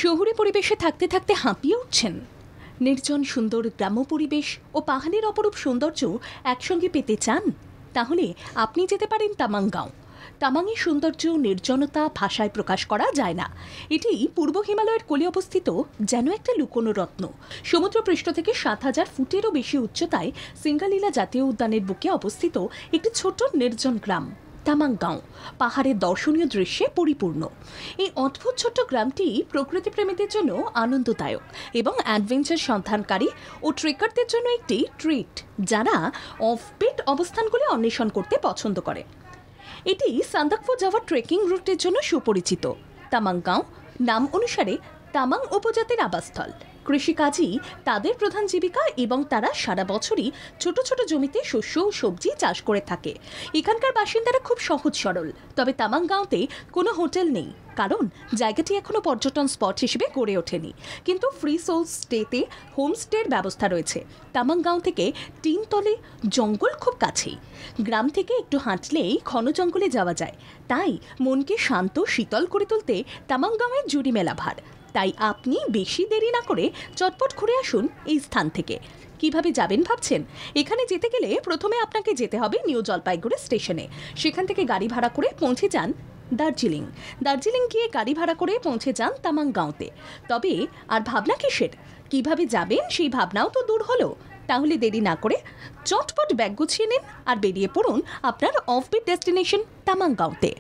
শহুরে পরিবেশে থাকতে থাকতে হাঁপিয়ে উঠছেন? নির্জন সুন্দর গ্রাম্য পরিবেশ ও পাহাড়ের অপরূপ সৌন্দর্য একসঙ্গে পেতে চান? তাহলে আপনি যেতে পারেন তামাংগাঁও। তামাংয়ের সৌন্দর্য নির্জনতা ভাষায় প্রকাশ করা যায় না। এটি পূর্ব হিমালয়ের কোলে অবস্থিত যেন একটা লুকোনো রত্ন। সমুদ্রপৃষ্ঠ থেকে ৭,০০০ ফুটেরও বেশি উচ্চতায় সিঙ্গালীলা জাতীয় উদ্যানের বুকে অবস্থিত একটি ছোট নির্জন গ্রাম তামাংগাঁও পাহাড়ের দর্শনীয় দৃশ্যে পরিপূর্ণ। এই অদ্ভুত ছোট্ট গ্রামটি প্রকৃতিপ্রেমীদের জন্য আনন্দদায়ক এবং অ্যাডভেঞ্চার সন্ধানকারী ও ট্রেকারদের জন্য একটি ট্রিট, যারা অফবিট অবস্থানগুলি অন্বেষণ করতে পছন্দ করে। এটি সান্দাকফু যাওয়ার ট্রেকিং রুটের জন্য সুপরিচিত। তামাংগাঁও নাম অনুসারে তামাং উপজাতির আবাসস্থল। কৃষিকাজই তাদের প্রধান জীবিকা এবং তারা সারা বছরই ছোট ছোট জমিতে শস্য ও সবজি চাষ করে থাকে। এখানকার বাসিন্দারা খুব সহজ সরল। তবে তামাংগাঁওতে কোনো হোটেল নেই, কারণ জায়গাটি এখনও পর্যটন স্পট হিসেবে গড়ে ওঠেনি। কিন্তু ফ্রি সোল স্টেতে হোমস্টের ব্যবস্থা রয়েছে। তামাংগাঁও থেকে ৩ তলে জঙ্গল খুব কাছেই। গ্রাম থেকে একটু হাঁটলেই ঘন জঙ্গলে যাওয়া যায়, তাই মনকে শান্ত শীতল করে তুলতে তামাংগাঁওয়ের জুড়ি মেলা ভার। তাই আপনি বেশি দেরি না করে চটপট ঘুরে আসুন এই স্থান থেকে। কিভাবে যাবেন ভাবছেন? এখানে যেতে গেলে প্রথমে আপনাকে যেতে হবে নিউ জলপাইগুড়ি স্টেশনে। সেখান থেকে গাড়ি ভাড়া করে পৌঁছে যান দার্জিলিং গিয়ে গাড়ি ভাড়া করে পৌঁছে যান তামাংগাঁওতে। তবে আর ভাবনা কিসের? কিভাবে যাবেন সেই ভাবনাও তো দূর হলো। তাহলে দেরি না করে চটপট ব্যাগ গুছিয়ে নিন আর বেরিয়ে পড়ুন আপনার অফবিট ডেস্টিনেশন তামাংগাঁওতে।